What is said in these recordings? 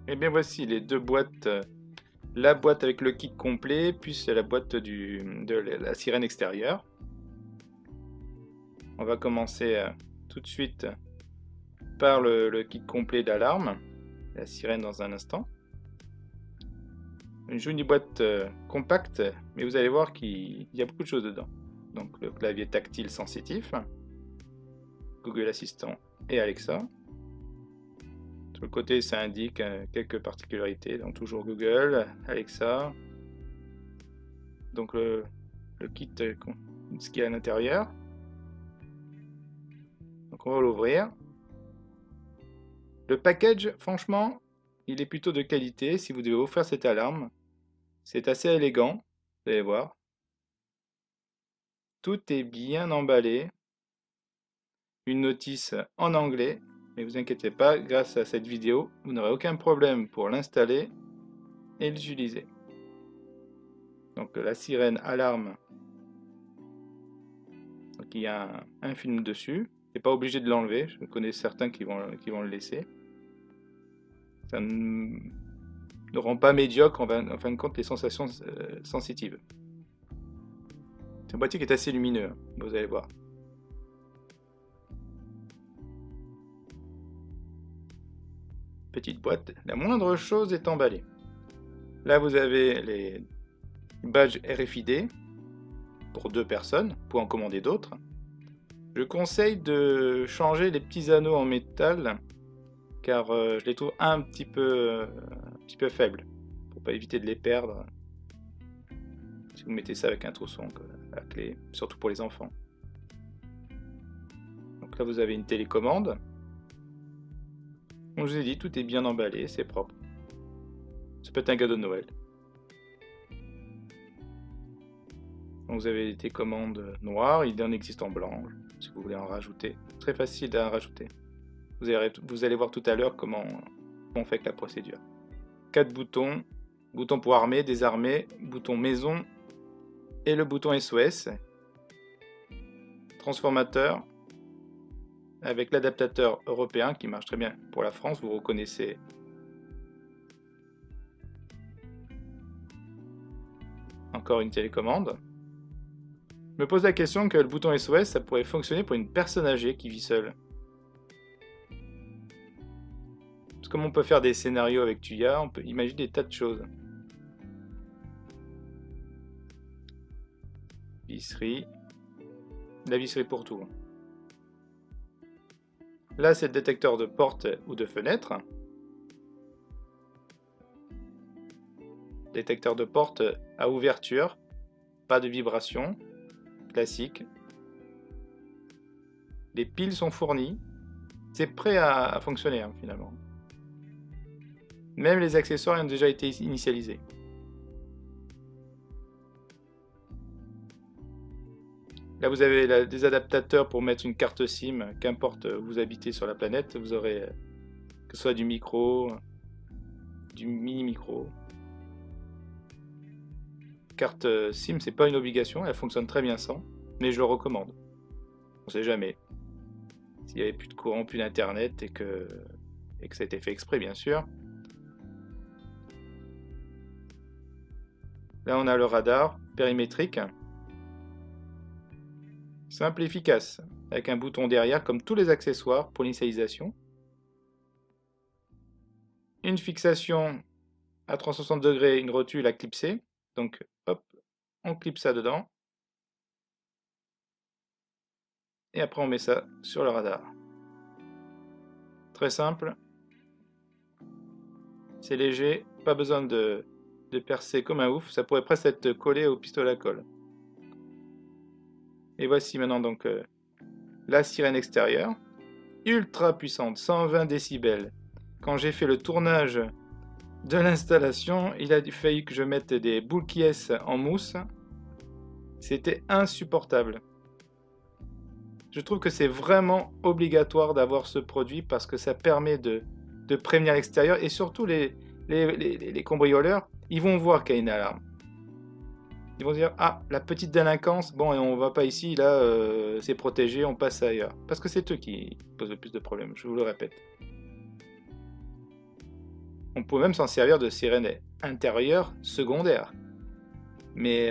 Et bien voici les deux boîtes, la boîte avec le kit complet, puis la boîte de la sirène extérieure. On va commencer tout de suite par le kit complet d'alarme, la sirène dans un instant. Une jolie boîte compacte, mais vous allez voir qu'il y a beaucoup de choses dedans. Donc le clavier tactile sensitif, Google Assistant et Alexa. Sur le côté, ça indique quelques particularités, donc toujours Google, Alexa. Donc le kit, ce qu'il y a à l'intérieur. Donc on va l'ouvrir. Le package, franchement, il est plutôt de qualité si vous devez offrir cette alarme. C'est assez élégant, vous allez voir. Tout est bien emballé. Une notice en anglais, mais vous inquiétez pas, grâce à cette vidéo, vous n'aurez aucun problème pour l'installer et l'utiliser. Donc la sirène alarme, donc il y a un film dessus. Vous n'êtes pas obligé de l'enlever, je connais certains qui vont le laisser. Ça ne rend pas médiocre en fin de compte les sensations sensitives. C'est un boîtier qui est assez lumineux, vous allez voir. Petite boîte, la moindre chose est emballée. Là vous avez les badges RFID pour 2 personnes, pour en commander d'autres. Je conseille de changer les petits anneaux en métal car je les trouve un petit peu faibles pour pas éviter de les perdre si vous mettez ça avec un trousson à la clé, surtout pour les enfants. Donc là vous avez une télécommande. Comme je vous ai dit, tout est bien emballé, c'est propre. Ça peut être un cadeau de Noël. Donc vous avez des télécommandes noires, il en existe en blanc si vous voulez en rajouter. Très facile à rajouter. Vous allez voir tout à l'heure comment on fait avec la procédure. 4 boutons, bouton pour armer, désarmer, bouton maison et le bouton SOS. Transformateur avec l'adaptateur européen qui marche très bien pour la France, vous reconnaissez. Encore une télécommande. Je me pose la question que le bouton SOS, ça pourrait fonctionner pour une personne âgée qui vit seule. Parce que comme on peut faire des scénarios avec Tuya, on peut imaginer des tas de choses. Visserie. La visserie pour tout. Là, c'est le détecteur de porte ou de fenêtre. Détecteur de porte à ouverture, pas de vibration, classique. Les piles sont fournies. C'est prêt à fonctionner hein, finalement. Même les accessoires ont déjà été initialisés. Là, vous avez des adaptateurs pour mettre une carte SIM, qu'importe où vous habitez sur la planète, vous aurez que ce soit du micro, du mini-micro. Carte SIM, c'est pas une obligation, elle fonctionne très bien sans, mais je le recommande. On sait jamais. S'il n'y avait plus de courant, plus d'internet et que ça a été fait exprès, bien sûr. Là, on a le radar périmétrique. Simple et efficace, avec un bouton derrière comme tous les accessoires pour l'initialisation. Une fixation à 360 degrés, une rotule à clipser. Donc hop, on clipse ça dedans. Et après on met ça sur le radar. Très simple. C'est léger, pas besoin de percer comme un ouf. Ça pourrait presque être collé au pistolet à colle. Et voici maintenant donc la sirène extérieure, ultra puissante, 120 décibels. Quand j'ai fait le tournage de l'installation, il a fallu que je mette des boules qui en mousse. C'était insupportable. Je trouve que c'est vraiment obligatoire d'avoir ce produit parce que ça permet de prévenir l'extérieur et surtout les cambrioleurs, ils vont voir qu'il y a une alarme. Ils vont dire, ah, la petite délinquance, bon, et on va pas ici, là, c'est protégé, on passe ailleurs. Parce que c'est eux qui posent le plus de problèmes, je vous le répète. On peut même s'en servir de sirène intérieure secondaire. Mais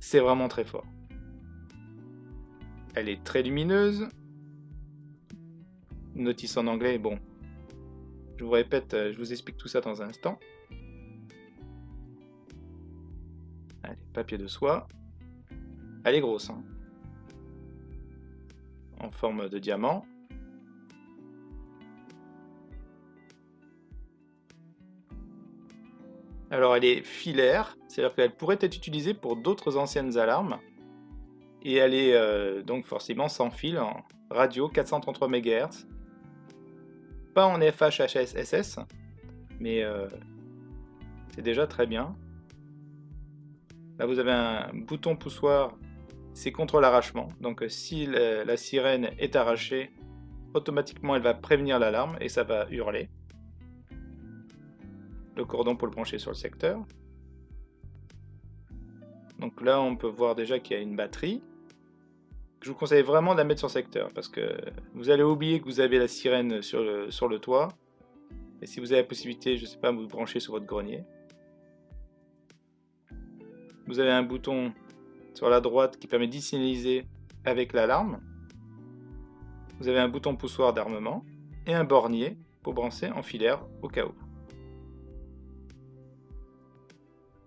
c'est vraiment très fort. Elle est très lumineuse. Notice en anglais, bon. Je vous répète, je vous explique tout ça dans un instant. Allez, papier de soie. Elle est grosse, hein. En forme de diamant. Alors elle est filaire, c'est-à-dire qu'elle pourrait être utilisée pour d'autres anciennes alarmes. Et elle est donc forcément sans fil, en radio 433 MHz. Pas en FHSS, mais c'est déjà très bien. Là vous avez un bouton poussoir, c'est contre l'arrachement. Donc si la sirène est arrachée, automatiquement elle va prévenir l'alarme et ça va hurler. Le cordon pour le brancher sur le secteur. Donc là on peut voir déjà qu'il y a une batterie. Je vous conseille vraiment de la mettre sur secteur parce que vous allez oublier que vous avez la sirène sur le toit. Et si vous avez la possibilité, je sais pas, vous brancher sur votre grenier. Vous avez un bouton sur la droite qui permet d'initialiser avec l'alarme. Vous avez un bouton poussoir d'armement et un bornier pour brancher en filaire au cas où.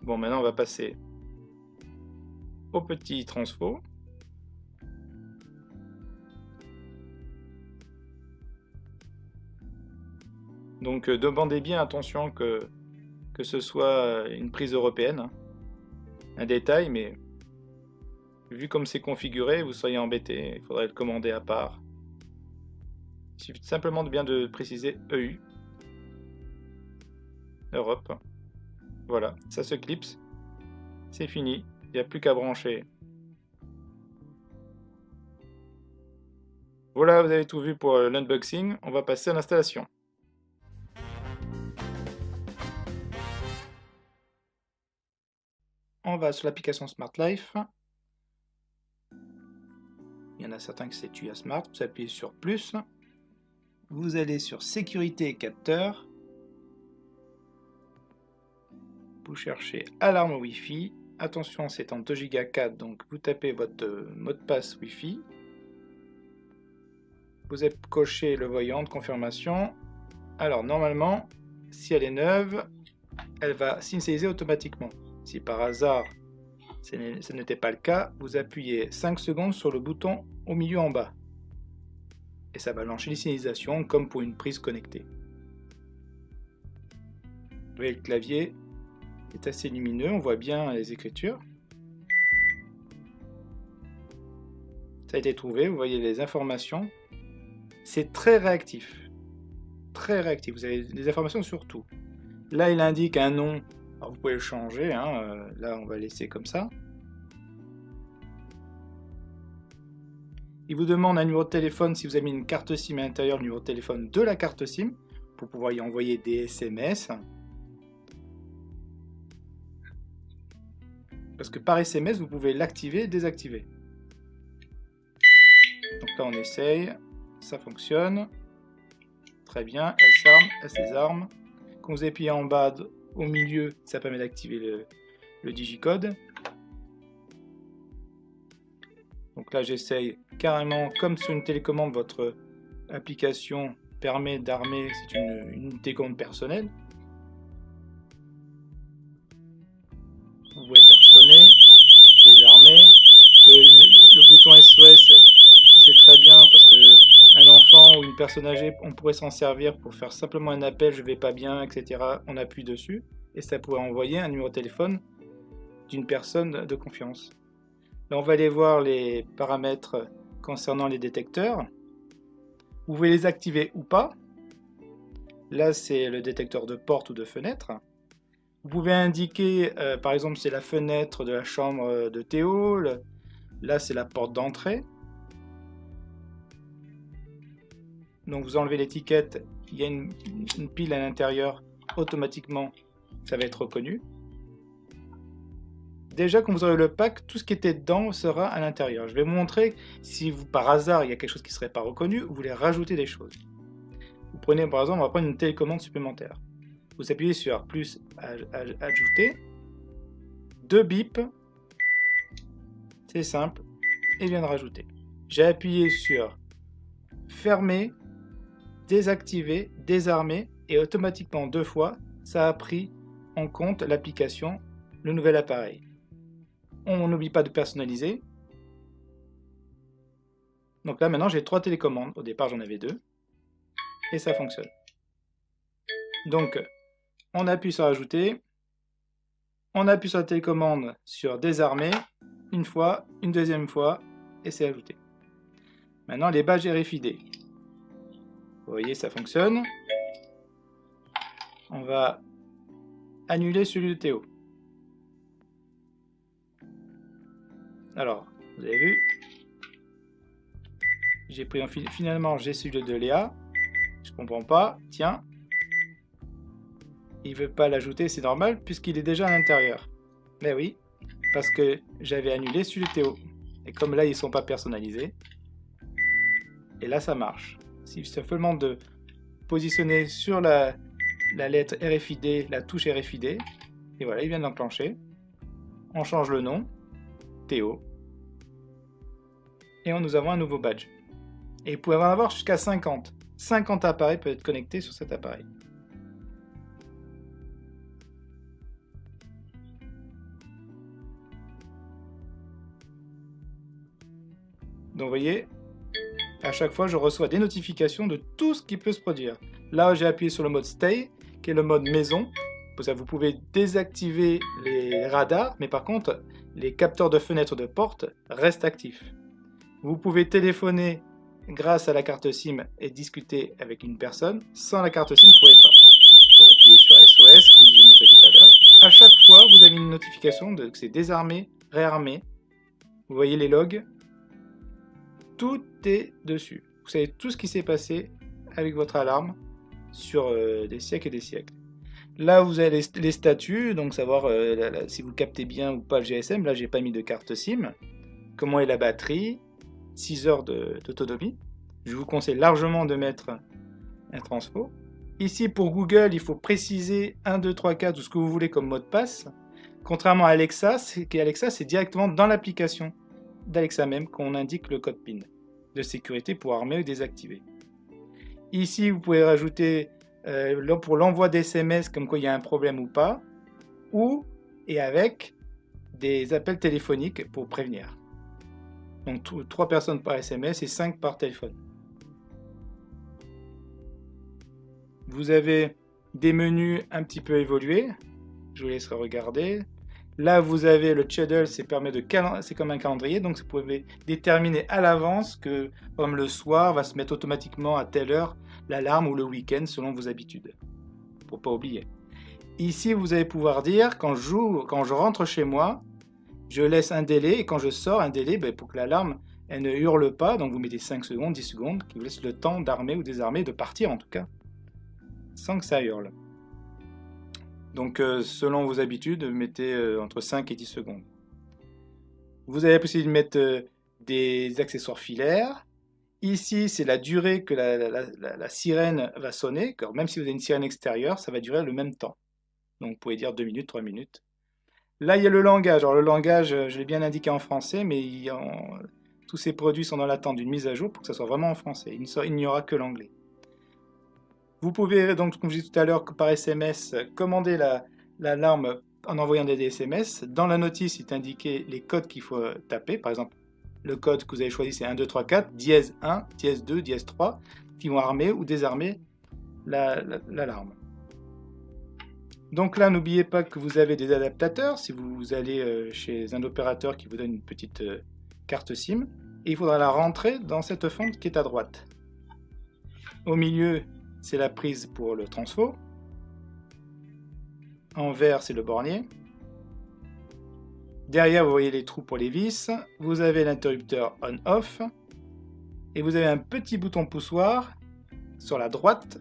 Bon, maintenant on va passer au petit transfo. Donc demandez bien attention que ce soit une prise européenne. Un détail, mais vu comme c'est configuré, vous seriez embêté. Il faudrait le commander à part. Il suffit simplement de bien de préciser EU. Europe. Voilà, ça se clipse. C'est fini. Il n'y a plus qu'à brancher. Voilà, vous avez tout vu pour l'unboxing. On va passer à l'installation. On va sur l'application Smart Life. Il y en a certains qui c'est TUIA Smart. Vous appuyez sur plus. Vous allez sur sécurité et capteur. Vous cherchez alarme Wi-Fi. Attention, c'est en 2 Go 4, donc vous tapez votre mot de passe Wi-Fi. Vous avez coché le voyant de confirmation. Alors normalement, si elle est neuve, elle va s'initialiser automatiquement. Si par hasard ce n'était pas le cas, vous appuyez 5 secondes sur le bouton au milieu en bas. Et ça va lancer l'initialisation comme pour une prise connectée. Vous voyez, le clavier est assez lumineux, on voit bien les écritures. Ça a été trouvé, vous voyez les informations. C'est très réactif. Très réactif, vous avez des informations sur tout. Là, il indique un nom. Alors vous pouvez le changer, hein. Là on va laisser comme ça. Il vous demande un numéro de téléphone si vous avez mis une carte SIM à l'intérieur, le numéro de téléphone de la carte SIM, pour pouvoir y envoyer des SMS. Parce que par SMS, vous pouvez l'activer et désactiver. Donc là on essaye, ça fonctionne. Très bien, elle s'arme, elle désarme. Quand vous appuyez en bas, au milieu, ça permet d'activer le digicode. Donc là j'essaye carrément, comme sur une télécommande, votre application permet d'armer, c'est une télécommande personnelle. Vous pouvez faire sonner, désarmer. Le bouton SOS, c'est très bien parce que un enfant ou une personne âgée, on pourrait s'en servir pour faire simplement un appel, je vais pas bien, etc. On appuie dessus et ça pourrait envoyer un numéro de téléphone d'une personne de confiance. Là, on va aller voir les paramètres concernant les détecteurs. Vous pouvez les activer ou pas. Là, c'est le détecteur de porte ou de fenêtre. Vous pouvez indiquer, par exemple, c'est la fenêtre de la chambre de Théo. Là, c'est la porte d'entrée. Donc, vous enlevez l'étiquette. Il y a une pile à l'intérieur. Automatiquement, ça va être reconnu. Déjà, quand vous aurez le pack, tout ce qui était dedans sera à l'intérieur. Je vais vous montrer si par hasard il y a quelque chose qui ne serait pas reconnu, vous voulez rajouter des choses. Vous prenez par exemple, on va prendre une télécommande supplémentaire. Vous appuyez sur plus ajouter, 2 bips, c'est simple, et vient de rajouter. J'ai appuyé sur fermer, désactiver, désarmer, et automatiquement 2 fois, ça a pris en compte l'application, le nouvel appareil. On n'oublie pas de personnaliser. Donc là maintenant j'ai 3 télécommandes, au départ j'en avais 2, et ça fonctionne. Donc on appuie sur ajouter, on appuie sur la télécommande sur désarmer, une fois, une deuxième fois, et c'est ajouté. Maintenant les badges RFID. Vous voyez, ça fonctionne. On va annuler celui de Théo. Alors, vous avez vu, j'ai pris finalement j'ai celui de Léa. Je comprends pas. Tiens, il veut pas l'ajouter, c'est normal puisqu'il est déjà à l'intérieur. Mais oui, parce que j'avais annulé celui de Théo. Et comme là ils sont pas personnalisés, et là ça marche. Il suffit simplement de positionner sur la lettre RFID, la touche RFID, et voilà, il vient d'enclencher. On change le nom, Théo, et nous avons un nouveau badge. Et vous pouvez en avoir jusqu'à 50. 50 appareils peuvent être connectés sur cet appareil. Donc vous voyez, à chaque fois je reçois des notifications de tout ce qui peut se produire. Là j'ai appuyé sur le mode Stay, qui est le mode maison. Vous pouvez désactiver les radars, mais par contre les capteurs de fenêtres de porte restent actifs. Vous pouvez téléphoner grâce à la carte SIM et discuter avec une personne. Sans la carte SIM, vous ne pourrez pas. Vous pouvez appuyer sur SOS, comme je vous ai montré tout à l'heure. À chaque fois, vous avez une notification que c'est désarmé, réarmé. Vous voyez les logs. Tout est dessus. Vous savez tout ce qui s'est passé avec votre alarme sur des siècles et des siècles. Là, vous avez les statuts, donc savoir si vous captez bien ou pas le GSM. Là, j'ai pas mis de carte SIM. Comment est la batterie? 6 heures d'autonomie. Je vous conseille largement de mettre un transfo. Ici, pour Google, il faut préciser 1, 2, 3, 4 ou ce que vous voulez comme mot de passe. Contrairement à Alexa, c'est directement dans l'application d'Alexa même qu'on indique le code PIN de sécurité pour armer ou désactiver. Ici, vous pouvez rajouter pour l'envoi d'SMS comme quoi il y a un problème ou pas, et avec des appels téléphoniques pour prévenir. Donc 3 personnes par SMS et 5 par téléphone. Vous avez des menus un petit peu évolués. Je vous laisserai regarder. Là, vous avez le schedule, c'est comme un calendrier, donc vous pouvez déterminer à l'avance que, comme le soir, va se mettre automatiquement à telle heure l'alarme ou le week-end selon vos habitudes, pour pas oublier. Ici, vous allez pouvoir dire quand je rentre chez moi, je laisse un délai, et quand je sors, un délai pour que l'alarme elle ne hurle pas, donc vous mettez 5 secondes, 10 secondes, qui vous laisse le temps d'armer ou désarmer, de partir en tout cas, sans que ça hurle. Donc selon vos habitudes, mettez entre 5 et 10 secondes. Vous avez la possibilité de mettre des accessoires filaires. Ici, c'est la durée que la sirène va sonner, car même si vous avez une sirène extérieure, ça va durer le même temps. Donc vous pouvez dire 2 minutes, 3 minutes. Là, il y a le langage. Alors le langage, je l'ai bien indiqué en français, mais tous ces produits sont dans l'attente d'une mise à jour pour que ça soit vraiment en français. Il n'y aura que l'anglais. Vous pouvez donc, comme je disais tout à l'heure, par SMS, commander l'alarme en envoyant des SMS. Dans la notice, il est indiqué les codes qu'il faut taper. Par exemple, le code que vous avez choisi, c'est 1, 2, 3, 4, dièse 1, dièse 2, dièse 3, qui vont armer ou désarmer l'alarme. Donc là, n'oubliez pas que vous avez des adaptateurs. Si vous allez chez un opérateur qui vous donne une petite carte SIM, et il faudra la rentrer dans cette fente qui est à droite. Au milieu, c'est la prise pour le transfo. En vert, c'est le bornier. Derrière, vous voyez les trous pour les vis. Vous avez l'interrupteur on-off. Et vous avez un petit bouton poussoir sur la droite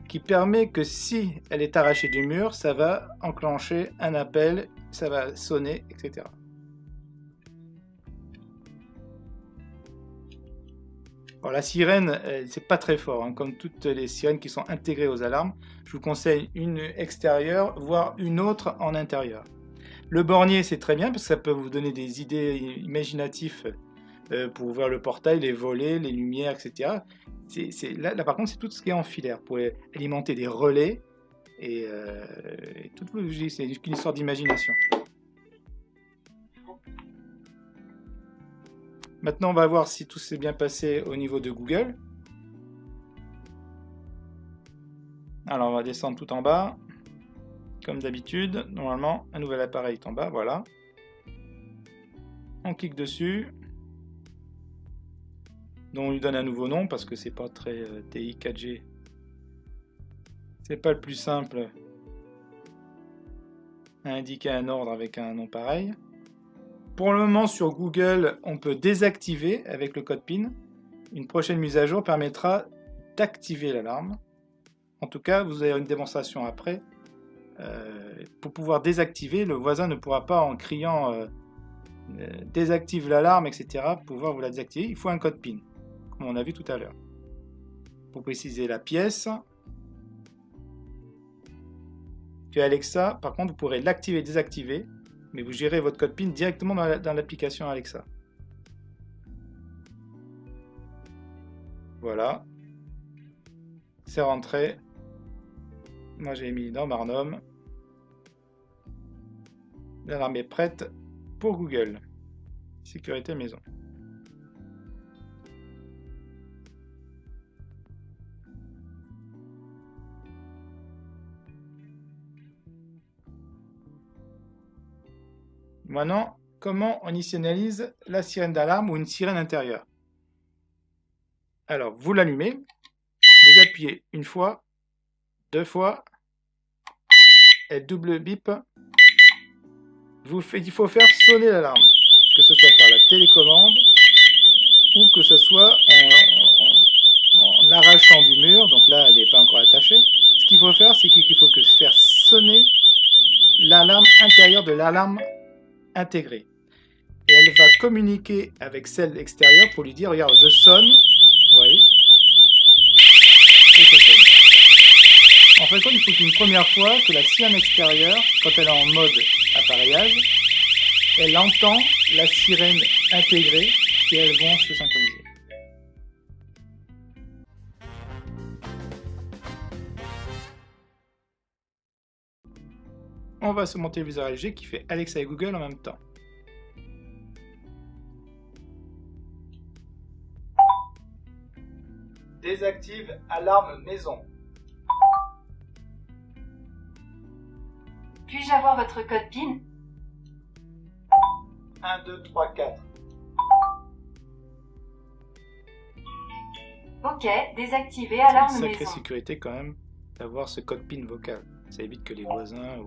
qui permet que si elle est arrachée du mur, ça va enclencher un appel, ça va sonner, etc. Alors, la sirène, c'est pas très fort, hein, comme toutes les sirènes qui sont intégrées aux alarmes. Je vous conseille une extérieure, voire une autre en intérieur. Le bornier, c'est très bien parce que ça peut vous donner des idées imaginatives pour ouvrir le portail, les volets, les lumières, etc. Là, par contre, c'est tout ce qui est en filaire. Vous pouvez alimenter des relais et c'est une histoire d'imagination. Maintenant, on va voir si tout s'est bien passé au niveau de Google. Alors, on va descendre tout en bas. Comme d'habitude, normalement, un nouvel appareil est en bas, voilà. On clique dessus. Donc, on lui donne un nouveau nom parce que c'est pas très TI 4G. C'est pas le plus simple à indiquer un ordre avec un nom pareil. Pour le moment, sur Google, on peut désactiver avec le code PIN. Une prochaine mise à jour permettra d'activer l'alarme. En tout cas, vous avez une démonstration après. Pour pouvoir désactiver, le voisin ne pourra pas, en criant désactive l'alarme, etc., pouvoir vous la désactiver. Il faut un code PIN, comme on a vu tout à l'heure. Pour préciser la pièce, puis Alexa, par contre, vous pourrez l'activer et désactiver, mais vous gérez votre code PIN directement dans l'application Alexa. Voilà. C'est rentré. Moi, j'ai mis dans Barnum. L'alarme est prête pour Google. Sécurité maison. Maintenant, comment on initialise la sirène d'alarme ou une sirène intérieure? Alors, vous l'allumez, vous appuyez une fois, deux fois, et double bip. Il faut faire sonner l'alarme, que ce soit par la télécommande ou que ce soit en l'arrachant du mur. Donc là, elle n'est pas encore attachée. Ce qu'il faut faire, c'est qu'il faut faire sonner l'alarme intérieure de l'alarme intégrée. Et elle va communiquer avec celle extérieure pour lui dire, regarde, je sonne. Vous voyez. Et ça sonne. En fait, il faut qu'une première fois que la sirène extérieure, quand elle est en mode appareillage, elle entend la sirène intégrée et elles vont se synchroniser. On va se monter le viseur LG qui fait Alexa et Google en même temps. Désactive alarme maison. Puis-je avoir votre code PIN? 1, 2, 3, 4. Ok, désactiver alarme C'est une maison. sacrée sécurité quand même d'avoir ce code PIN vocal. Ça évite que les voisins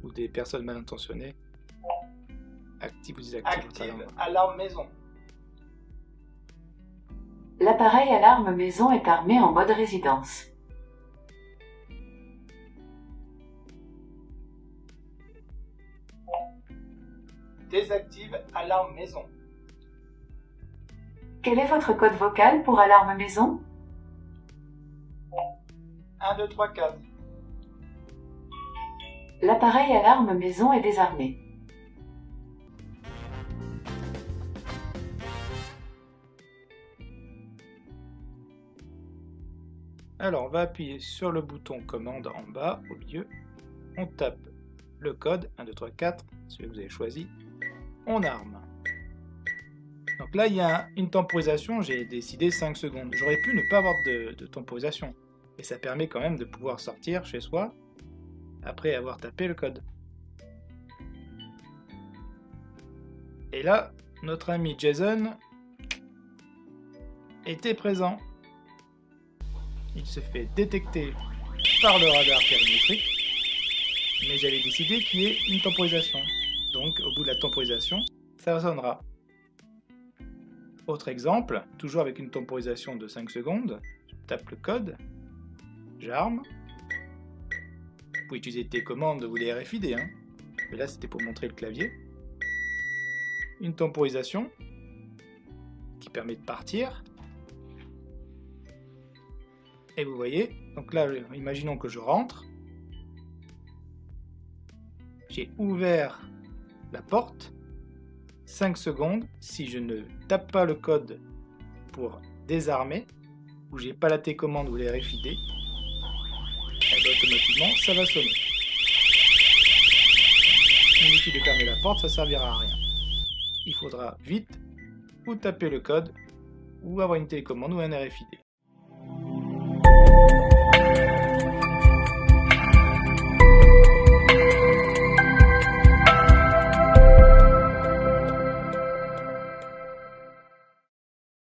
ou des personnes mal intentionnées activent ou désactivent votre alarme. Alarme maison. L'appareil alarme maison est armé en mode résidence. Désactive alarme maison. Quel est votre code vocal pour alarme maison? 1, 2, 3, 4. L'appareil alarme maison est désarmé. Alors, on va appuyer sur le bouton commande en bas, au milieu. On tape le code 1, 2, 3, 4, celui que vous avez choisi. On arme. Donc là, il y a une temporisation, j'ai décidé 5 secondes. J'aurais pu ne pas avoir de temporisation. Et ça permet quand même de pouvoir sortir chez soi après avoir tapé le code. Et là, notre ami Jason était présent. Il se fait détecter par le radar périmétrique, mais j'avais décidé qu'il y ait une temporisation. Donc, au bout de la temporisation, ça sonnera. Autre exemple, toujours avec une temporisation de 5 secondes, je tape le code, j'arme. Vous pouvez utiliser tes commandes ou les RFID, hein. Mais là c'était pour montrer le clavier. Une temporisation qui permet de partir. Et vous voyez, donc là, imaginons que je rentre. J'ai ouvert la porte. 5 secondes, si je ne tape pas le code pour désarmer, ou j'ai pas la télécommande ou les RFID, et bien automatiquement ça va sonner. Inutile de fermer la porte, ça servira à rien. Il faudra vite ou taper le code ou avoir une télécommande ou un RFID.